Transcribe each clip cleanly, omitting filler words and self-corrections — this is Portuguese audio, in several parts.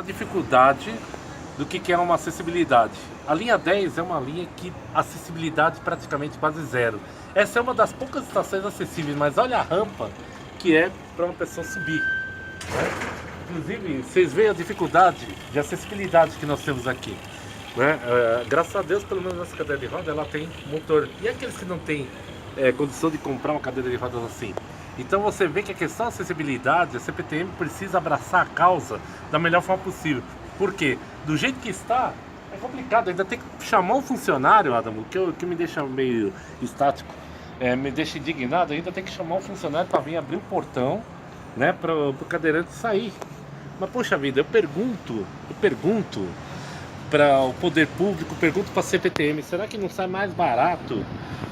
a dificuldade do que é uma acessibilidade. A linha 10 é uma linha que acessibilidade praticamente quase zero. Essa é uma das poucas estações acessíveis, mas olha a rampa que é para uma pessoa subir, né? Inclusive, vocês veem a dificuldade de acessibilidade que nós temos aqui, né? Graças a Deus, pelo menos essa cadeira de roda, ela tem motor. E aqueles que não têm condição de comprar uma cadeira de rodas assim? Então você vê que a questão da acessibilidade, a CPTM precisa abraçar a causa da melhor forma possível. Por quê? Do jeito que está, é complicado. Ainda tem que chamar um funcionário, Adamo, que me deixa meio estático, me deixa indignado. Ainda tem que chamar um funcionário para vir abrir o portão, né, para o cadeirante sair. Mas poxa vida, eu pergunto para o poder público, pergunto para a CPTM, será que não sai mais barato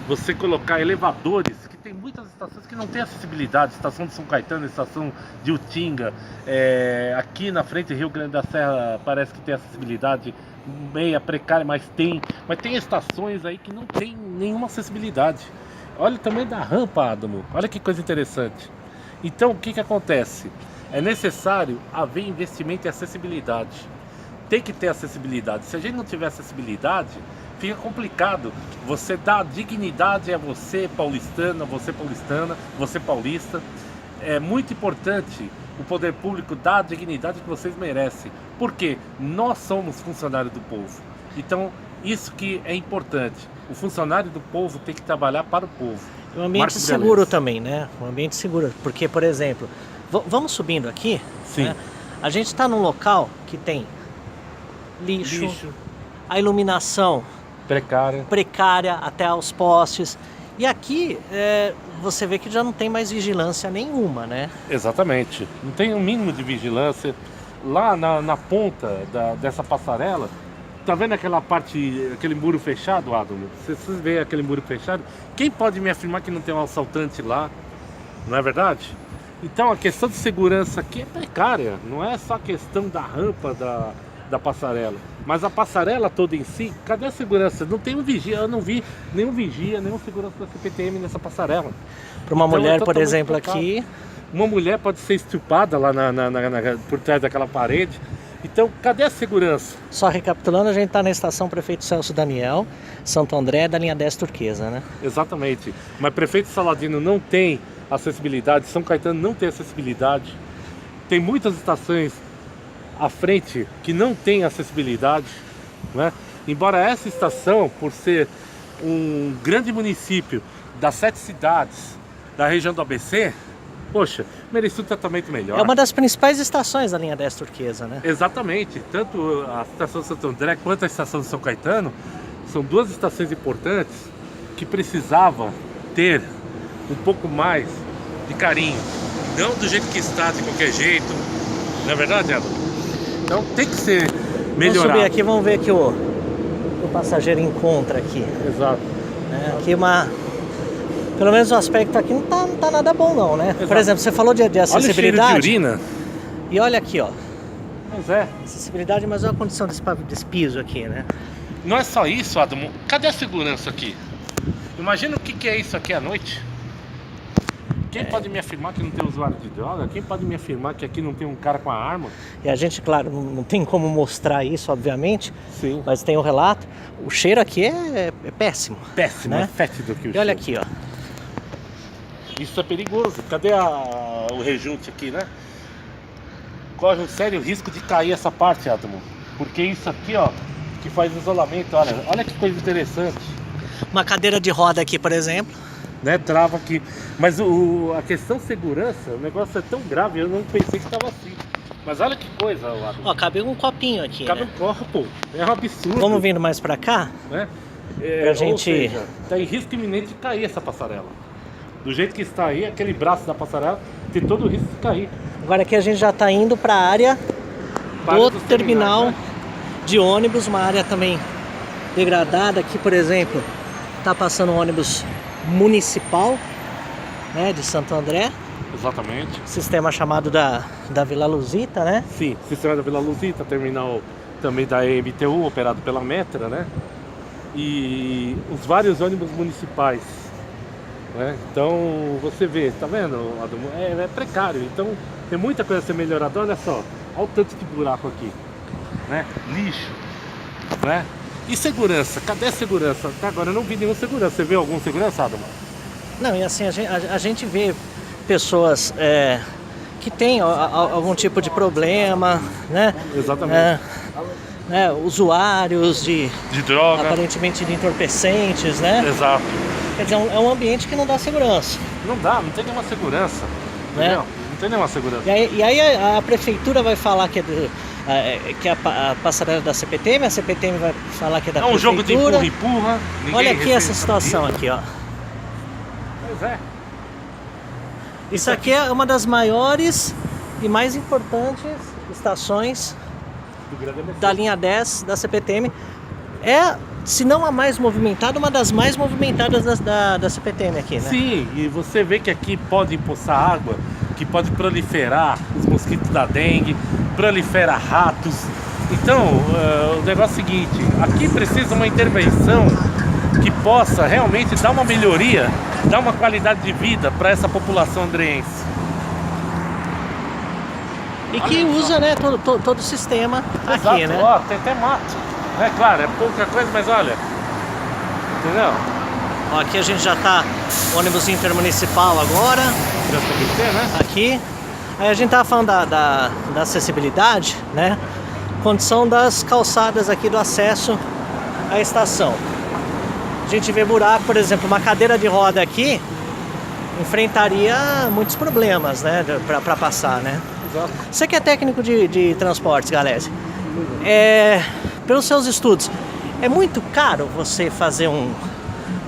você colocar elevadores? Que tem muitas estações que não tem acessibilidade, estação de São Caetano, estação de Utinga, aqui na frente Rio Grande da Serra parece que tem acessibilidade meia precária, mas tem estações aí que não tem nenhuma acessibilidade. Olha o tamanho da rampa, Adamo, olha que coisa interessante. Então o que acontece? É necessário haver investimento em acessibilidade. Tem que ter acessibilidade. Se a gente não tiver acessibilidade, fica complicado. Você dá dignidade a você paulistana, você paulista. É muito importante o poder público dar a dignidade que vocês merecem. Porque nós somos funcionários do povo. Então, isso que é importante. O funcionário do povo tem que trabalhar para o povo. Um ambiente seguro também, né? Um ambiente seguro. Porque, por exemplo, vamos subindo aqui. Sim. Né? A gente está num local que tem lixo, a iluminação precária até aos postes. E aqui você vê que já não tem mais vigilância nenhuma, né? Exatamente. Não tem um mínimo de vigilância. Lá na ponta dessa passarela, tá vendo aquela parte, aquele muro fechado, Adamo? Vocês veem aquele muro fechado? Quem pode me afirmar que não tem um assaltante lá? Não é verdade? Então a questão de segurança aqui é precária. Não é só a questão da rampa da passarela, mas a passarela toda em si, cadê a segurança? Não tem um vigia, eu não vi nenhum vigia, nenhum segurança da CPTM nessa passarela. Para uma mulher, por exemplo, aqui... Uma mulher pode ser estuprada lá por trás daquela parede. Então, cadê a segurança? Só recapitulando, a gente está na estação Prefeito Celso Daniel, Santo André, da linha 10 turquesa, né? Exatamente. Mas Prefeito Saladino não tem acessibilidade, São Caetano não tem acessibilidade. Tem muitas estações à frente que não tem acessibilidade, né? Embora essa estação, por ser um grande município das 7 cidades da região do ABC, poxa, merecia um tratamento melhor. É uma das principais estações da linha 10 turquesa, né? Exatamente, tanto a estação de Santo André quanto a estação de São Caetano são duas estações importantes que precisava ter um pouco mais de carinho, não do jeito que está, de qualquer jeito, não é verdade, Elo? Então tem que ser melhorado. Vamos subir aqui, vamos ver que o passageiro encontra aqui. Exato. Aqui pelo menos o aspecto aqui não tá nada bom não, né? Exato. Por exemplo, você falou de acessibilidade. Olha o cheiro de urina. E olha aqui, ó. Pois é. Acessibilidade, mas olha a condição desse piso aqui, né? Não é só isso, Adamo. Cadê a segurança aqui? Imagina o que é isso aqui à noite. Quem pode me afirmar que não tem usuário de droga? Quem pode me afirmar que aqui não tem um cara com a arma? E a gente, claro, não tem como mostrar isso, obviamente. Sim. Mas tem o relato. O cheiro aqui é péssimo. Péssimo, né? É fétido aqui o cheiro. E olha aqui, ó. Isso é perigoso. Cadê o rejunte aqui, né? Corre um sério risco de cair essa parte, Adamo. Porque isso aqui, ó, que faz isolamento, olha que coisa interessante. Uma cadeira de roda aqui, por exemplo. Né, trava aqui. Mas a questão segurança, o negócio é tão grave, eu não pensei que estava assim. Mas olha que coisa, Adamo. Ó, cabe um copinho aqui, Cabe né? um copo, é um absurdo. Vamos vindo mais pra cá? Né? Pra gente... Ou seja, tá em risco iminente de cair essa passarela. Do jeito que está aí, aquele braço da passarela tem todo o risco de cair. Agora aqui a gente já está indo para a área do terminal, né? de ônibus, uma área também degradada. Aqui, por exemplo, está passando um ônibus municipal, né, de Santo André. Exatamente. Sistema chamado da Vila Luzita, né? Sim, sistema da Vila Luzita, terminal também da EMTU, operado pela Metra, né? E os vários ônibus municipais. Né? Então você vê, tá vendo, Adamo? É precário, então tem muita coisa a ser melhorada. Olha só, Olha o tanto de buraco aqui, né? Lixo, né? E segurança? Cadê a segurança? Até agora eu não vi nenhuma segurança. Você vê algum segurança, Adam? Não, e assim, a gente vê pessoas que têm algum tipo de problema, né? Exatamente. Usuários de droga, aparentemente de entorpecentes, né? Exato. Quer dizer, é um ambiente que não dá segurança. Não tem nenhuma segurança, né? Não tem nenhuma segurança. E aí a prefeitura vai falar que é a passarela da CPTM, a CPTM vai falar que é da prefeitura. É um jogo de empurra-empurra. Olha aqui essa situação aqui, ó. Pois é. Isso aqui é uma das maiores e mais importantes estações da linha 10 da CPTM. Se não a mais movimentada, uma das mais movimentadas da CPTM aqui, né? Sim, e você vê que aqui pode empoçar água, que pode proliferar os mosquitos da dengue, prolifera ratos. Então, o negócio é o seguinte, aqui precisa uma intervenção que possa realmente dar uma melhoria, dar uma qualidade de vida para essa população andreense. E que usa, né, todo o sistema. Exato, aqui, né? Ó, tem até mato. É claro, é pouca coisa, mas olha, entendeu? Ó, aqui a gente já tá ônibus intermunicipal agora. Né? Aqui. Aí a gente tava falando da acessibilidade, né? Condição das calçadas aqui do acesso à estação. A gente vê buraco, por exemplo, uma cadeira de roda aqui enfrentaria muitos problemas, né, para passar, né? Exato. Você que é técnico de transportes, galera, pelos seus estudos, é muito caro você fazer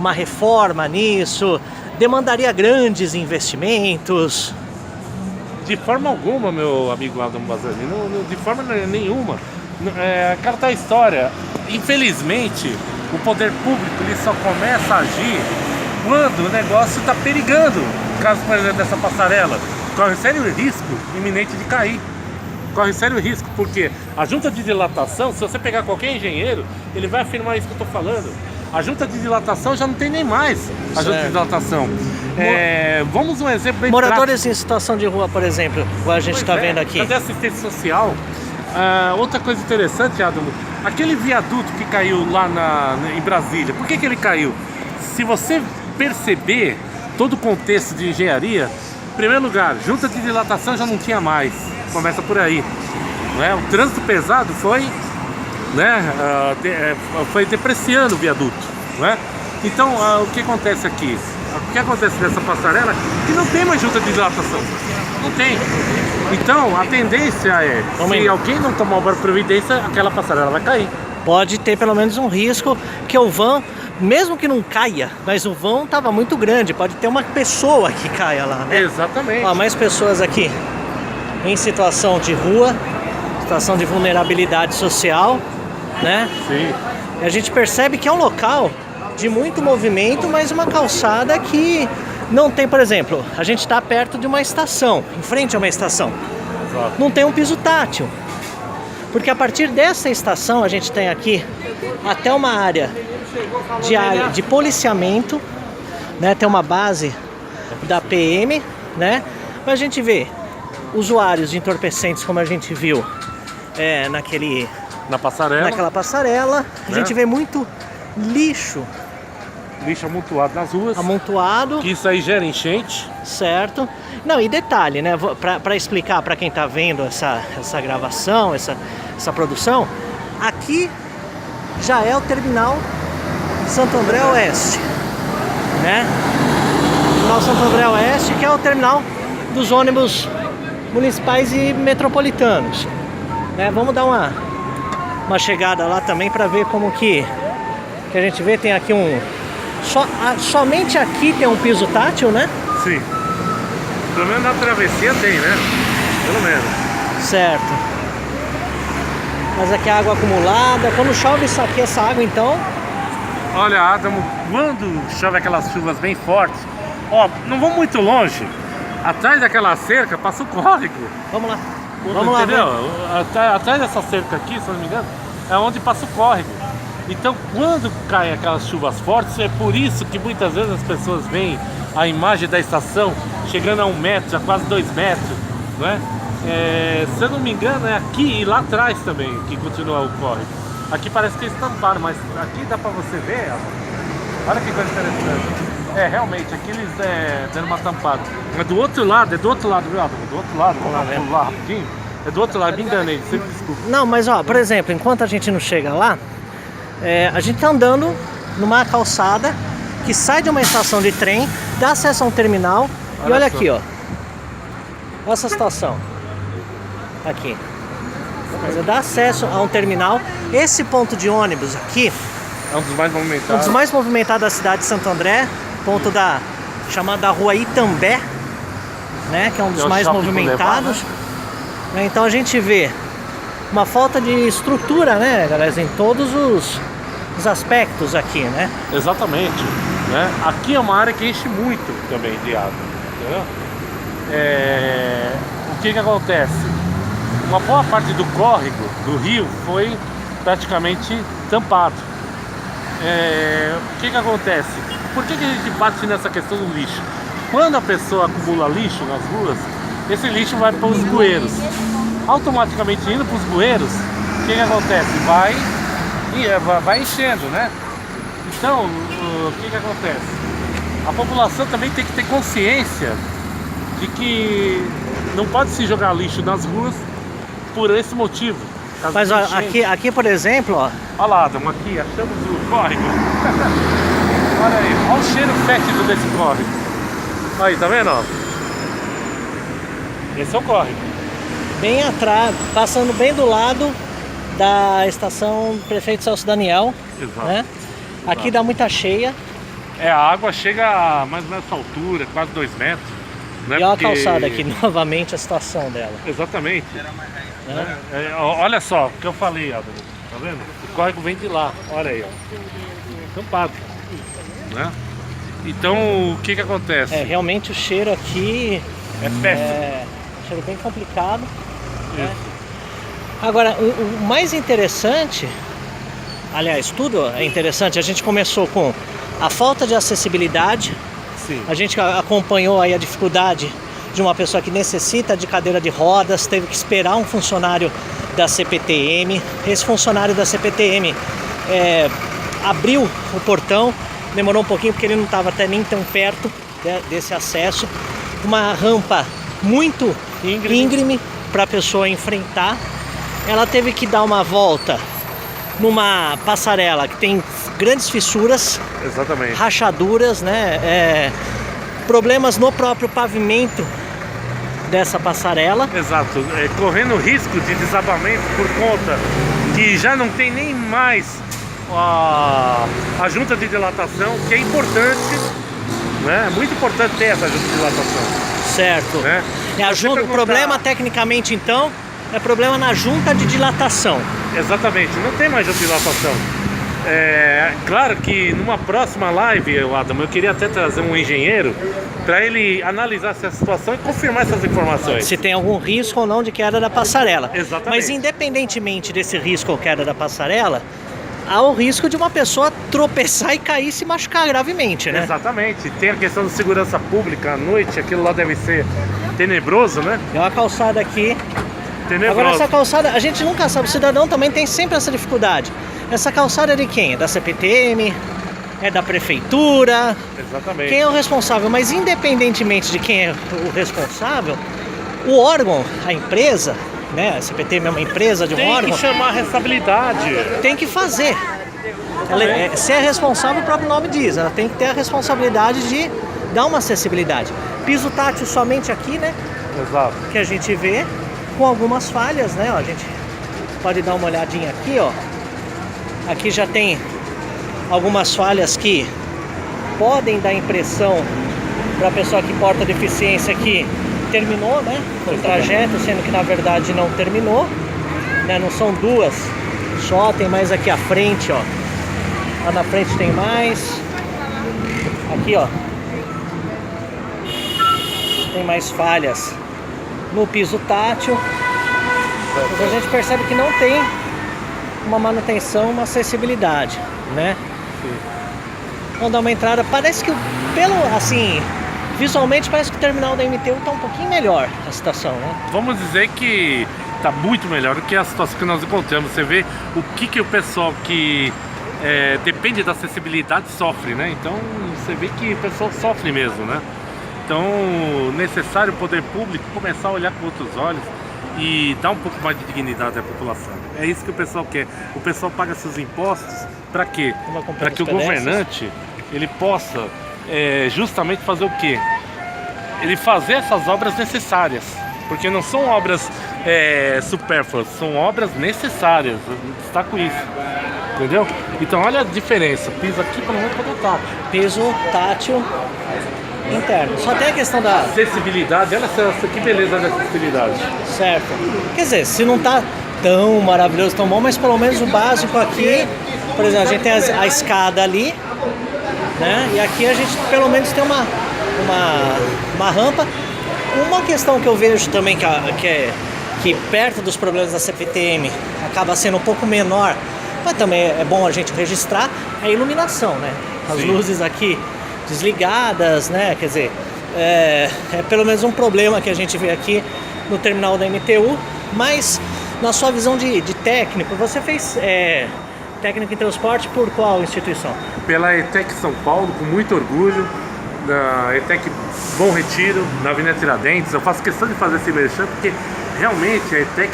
uma reforma nisso? Demandaria grandes investimentos? De forma alguma, meu amigo Adam Bazzani, de forma nenhuma. Aquela tal história, infelizmente, o poder público ele só começa a agir quando o negócio está perigando. No caso, por exemplo, dessa passarela, corre sério risco iminente de cair. Corre sério risco, porque a junta de dilatação, se você pegar qualquer engenheiro, ele vai afirmar isso que eu estou falando. A junta de dilatação já não tem nem mais a junta de dilatação. Vamos um exemplo bem Moradores prático. em situação de rua, por exemplo, igual a gente está vendo aqui. Cadê assistência social? Outra coisa interessante, Adam, aquele viaduto que caiu lá em Brasília, por que ele caiu? Se você perceber todo o contexto de engenharia, em primeiro lugar, junta de dilatação já não tinha mais, começa por aí, né? O trânsito pesado foi depreciando o viaduto, né? Então, o que acontece aqui? O que acontece nessa passarela que não tem mais junta de dilatação, não tem. Então, a tendência é, se alguém não tomar uma providência, aquela passarela vai cair. Pode ter pelo menos um risco que o vão, mesmo que não caia, mas o vão estava muito grande, pode ter uma pessoa que caia lá, né? Exatamente. Ó, mais pessoas aqui em situação de rua, situação de vulnerabilidade social, né? Sim. E a gente percebe que é um local de muito movimento, mas uma calçada que não tem, por exemplo, a gente está perto de uma estação, em frente a uma estação. Exato. Não tem um piso tátil. Porque a partir dessa estação a gente tem aqui até uma área de policiamento, né? Tem uma base da PM, né? Mas a gente vê usuários de entorpecentes, como a gente viu naquela passarela. A gente vê muito lixo Amontoado nas ruas. Amontoado. Que isso aí gera enchente. Certo. Não, e detalhe, né? Para explicar para quem está vendo essa gravação, essa produção, aqui já é o terminal Santo André Oeste, né? Terminal Santo André Oeste, que é o terminal dos ônibus municipais e metropolitanos, né? Vamos dar uma chegada lá também para ver como que a gente vê. Tem aqui somente aqui tem um piso tátil, né? Sim. Pelo menos na travessia tem, né? Pelo menos. Certo. Mas aqui a água acumulada. Quando chove isso aqui, essa água então... Olha, Adamo, quando chove aquelas chuvas bem fortes, ó, não vamos muito longe. Atrás daquela cerca passa o córrego. Vamos lá. Vamos lá, entendeu? Atrás dessa cerca aqui, se eu não me engano, é onde passa o córrego. Então, quando caem aquelas chuvas fortes, é por isso que muitas vezes as pessoas veem a imagem da estação chegando a 1 metro, a quase 2 metros, não é? Se eu não me engano, é aqui e lá atrás também que continua o córrego. Aqui parece que eles tamparam, mas aqui dá pra você ver, ó. Olha que coisa interessante. Realmente, aqui eles deram uma tampada. Mas do outro lado, viu, Adamo? Do outro lado, vamos lá rapidinho. É do outro lado, me enganei, sempre desculpa. Não, mas ó, por exemplo, enquanto a gente não chega lá, a gente tá andando numa calçada que sai de uma estação de trem, dá acesso a um terminal. E olha aqui, ó. Olha essa situação. Aqui. Mas dá acesso a um terminal. Esse ponto de ônibus aqui é um dos mais movimentados. Um dos mais movimentados da cidade de Santo André. Ponto chamada Rua Itambé, né? Que é um dos mais movimentados. Né? Então a gente vê uma falta de estrutura, né, galera, em todos os aspectos aqui, né? Exatamente. Né? Aqui é uma área que enche muito também de água. Entendeu? O que acontece? Uma boa parte do córrego do rio foi praticamente tampado. O que acontece? Por que a gente bate nessa questão do lixo? Quando a pessoa acumula lixo nas ruas, esse lixo vai para os bueiros. Automaticamente indo para os bueiros, o que acontece? Vai enchendo, né? Então, o que acontece? A população também tem que ter consciência de que não pode se jogar lixo nas ruas por esse motivo. Mas ó, aqui, por exemplo, ó. Olha lá, Adamo, aqui achamos o córrego. Olha aí, olha o cheiro fétido desse córrego. Aí, tá vendo, ó? Esse é o córrego. Bem atrás, passando bem do lado da estação Prefeito Celso Daniel. Exato. Né? Aqui dá muita cheia. A água chega a mais ou menos essa altura, quase 2 metros. Né? E olha a calçada aqui, novamente a situação dela. Exatamente. Olha só o que eu falei, Adamo. Tá vendo? O córrego vem de lá, olha aí, ó. Tampado. Né? Então, o que acontece? Realmente o cheiro aqui é péssimo. Um cheiro bem complicado. Né? Agora, o mais interessante, aliás, tudo é interessante. A gente começou com a falta de acessibilidade. Sim. A gente acompanhou aí a dificuldade de uma pessoa que necessita de cadeira de rodas, teve que esperar um funcionário da CPTM. Esse funcionário da CPTM abriu o portão, demorou um pouquinho porque ele não estava até nem tão perto desse acesso. Uma rampa muito íngreme para a pessoa enfrentar. Ela teve que dar uma volta numa passarela que tem grandes fissuras, exatamente, rachaduras, né? Problemas no próprio pavimento dessa passarela. Exato, correndo risco de desabamento por conta que já não tem nem mais a junta de dilatação, que é importante, né? É muito importante ter essa junta de dilatação. Certo. Né? O problema tecnicamente então é problema na junta de dilatação. Exatamente, não tem mais junta de dilatação. Claro que numa próxima live, Adamo, eu queria até trazer um engenheiro para ele analisar essa situação e confirmar essas informações. Se tem algum risco ou não de queda da passarela. Exatamente. Mas independentemente desse risco ou queda da passarela, há o risco de uma pessoa tropeçar e cair e se machucar gravemente, né? Exatamente. Tem a questão de segurança pública à noite, aquilo lá deve ser tenebroso, né? É uma calçada aqui. Tenebroso. Agora essa calçada, a gente nunca sabe, o cidadão também tem sempre essa dificuldade. Essa calçada é de quem? É da CPTM? É da prefeitura? Exatamente. Quem é o responsável? Mas independentemente de quem é o responsável, o órgão, a empresa, né? A CPTM é uma empresa de um órgão. Tem que chamar a responsabilidade. Tem que fazer. Se é responsável, o próprio nome diz. Ela tem que ter a responsabilidade de dar uma acessibilidade. Piso tátil somente aqui, né? Exato. Que a gente vê com algumas falhas, né? Ó, a gente pode dar uma olhadinha aqui, ó. Aqui já tem algumas falhas que podem dar impressão para a pessoa que porta deficiência que terminou, né, o trajeto, sendo que na verdade não terminou, né, não são duas só, tem mais aqui à frente, ó. Lá na frente tem mais. Aqui, ó, tem mais falhas no piso tátil. Mas a gente percebe que não tem uma manutenção, uma acessibilidade, né? Sim. Vamos dar uma entrada. Parece que visualmente parece que o terminal da MTU está um pouquinho melhor a situação, né? Vamos dizer que está muito melhor do que a situação que nós encontramos. Você vê o que o pessoal que depende da acessibilidade sofre, né? Então você vê que o pessoal sofre mesmo, né? Então, necessário o poder público começar a olhar com outros olhos e dar um pouco mais de dignidade à população. É isso que o pessoal quer. O pessoal paga seus impostos para quê? Para que o governante ele possa justamente fazer o quê? Ele fazer essas obras necessárias, porque não são obras supérfluas, são obras necessárias. Destaco isso, entendeu? Então olha a diferença. Piso aqui pelo menos é tátil. Piso tátil interno. Só tem a questão da acessibilidade. Olha que beleza da acessibilidade. Certo. Quer dizer, se não tá tão maravilhoso, tão bom, mas pelo menos o básico aqui, por exemplo, a gente tem a escada ali, né? E aqui a gente pelo menos tem uma rampa. Uma questão que eu vejo também que perto dos problemas da CPTM acaba sendo um pouco menor, mas também é bom a gente registrar, é a iluminação, né? As Sim. luzes aqui desligadas, né? Quer dizer, é pelo menos um problema que a gente vê aqui no terminal da MTU. Mas na sua visão de técnico, você fez técnico em transporte por qual instituição? Pela ETEC São Paulo, com muito orgulho, da ETEC Bom Retiro, na Avenida Tiradentes. Eu faço questão de fazer esse merchan porque realmente a ETEC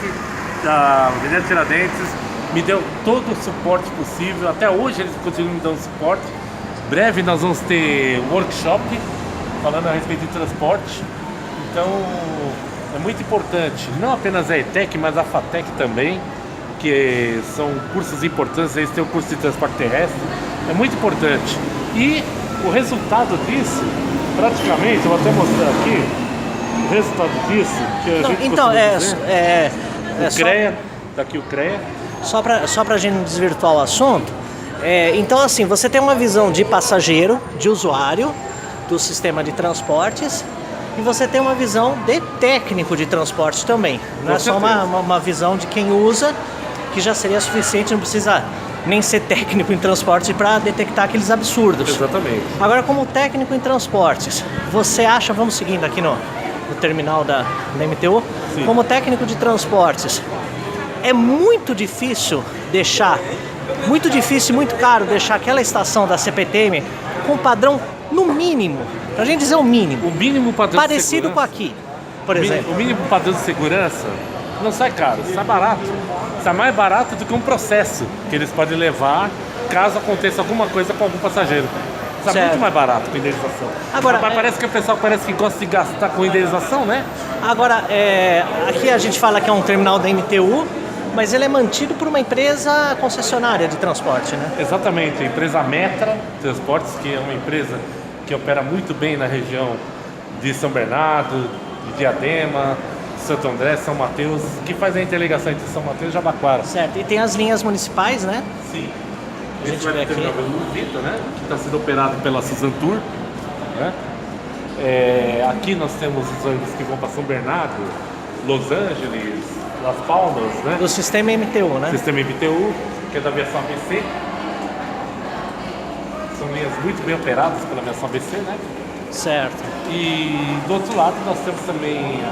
da Avenida Tiradentes me deu todo o suporte possível. Até hoje eles continuam me dando suporte. Breve nós vamos ter workshop falando a respeito de transporte. Então é muito importante, não apenas a ETEC, mas a FATEC também, que são cursos importantes. Eles têm o curso de transporte terrestre, é muito importante. E o resultado disso, praticamente, eu vou até mostrar aqui o resultado disso, que a gente então, dizer. O CREA, tá aqui o CREA. Só pra gente desvirtuar o assunto, então assim, você tem uma visão de passageiro, de usuário do sistema de transportes, e você tem uma visão de técnico de transporte também. Não é só uma visão de quem usa, que já seria suficiente, não precisa nem ser técnico em transporte para detectar aqueles absurdos. Exatamente. Agora, como técnico em transportes, você acha, vamos seguindo aqui no terminal da MTU, Sim. Como técnico de transportes, é muito difícil e muito caro deixar aquela estação da CPTM com padrão no mínimo, pra gente dizer o mínimo. O mínimo padrão parecido de com aqui, por exemplo. O mínimo padrão de segurança não sai caro, sai barato. Sai mais barato do que um processo que eles podem levar caso aconteça alguma coisa com algum passageiro. Sai muito mais barato com indenização. Agora, parece que o pessoal que gosta de gastar com indenização, né? Agora, aqui a gente fala que é um terminal da MTU, mas ele é mantido por uma empresa concessionária de transporte, né? Exatamente, a empresa Metra Transportes, que é uma empresa que opera muito bem na região de São Bernardo, de Diadema, Santo André, São Mateus, que faz a interligação entre São Mateus e Jabaquara. Certo, e tem as linhas municipais, né? Sim. A gente Esse vai ter o Vita, né? Que está sendo operado pela Suzan Tour, né? Aqui nós temos os ônibus que vão para São Bernardo, Los Angeles, Las Palmas, né? Do sistema MTU, né? Sistema MTU, que é da aviação ABC. São linhas muito bem operadas pela aviação ABC, né? Certo. E do outro lado nós temos também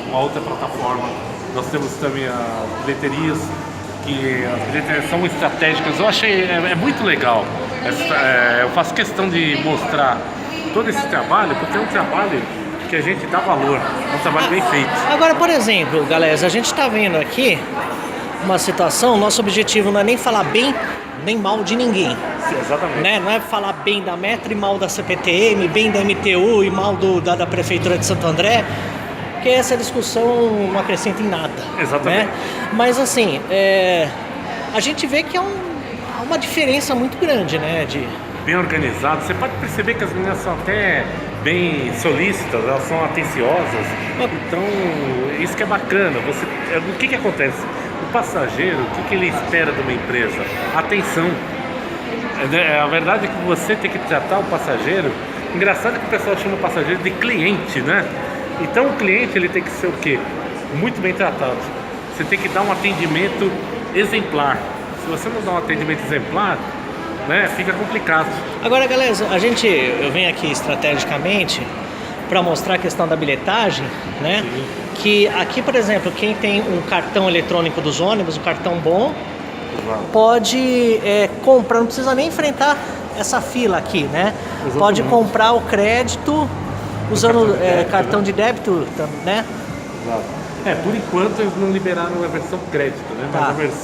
uma outra plataforma. Nós temos também as bilheterias, que as bilheterias são estratégicas. Eu achei muito legal. Eu faço questão de mostrar todo esse trabalho, porque é um trabalho que a gente dá valor, é um trabalho bem feito. Agora, por exemplo, galera, a gente está vendo aqui uma situação, nosso objetivo não é nem falar bem nem mal de ninguém. Sim, exatamente. Né? Não é falar bem da Metra e mal da CPTM, bem da MTU e mal da Prefeitura de Santo André, porque essa discussão não acrescenta em nada. Exatamente. Né? Mas assim, a gente vê que há uma diferença muito grande, né? Bem organizado, você pode perceber que as meninas são até bem solícitas, elas são atenciosas, então isso que é bacana. O que acontece? O passageiro, o que ele espera de uma empresa? Atenção. A verdade é que você tem que tratar o passageiro. Engraçado que o pessoal chama o passageiro de cliente, né? Então o cliente ele tem que ser o quê? Muito bem tratado. Você tem que dar um atendimento exemplar. Se você não dá um atendimento exemplar, né, fica complicado. Agora, galera, eu venho aqui estrategicamente para mostrar a questão da bilhetagem, né? Sim. Que aqui, por exemplo, quem tem um cartão eletrônico dos ônibus, um cartão bom, Exato. pode comprar, não precisa nem enfrentar essa fila aqui, né? Exatamente. Pode comprar o crédito usando cartão de débito, né? Exato. Por enquanto eles não liberaram a versão crédito, né? Mas Tá. a versão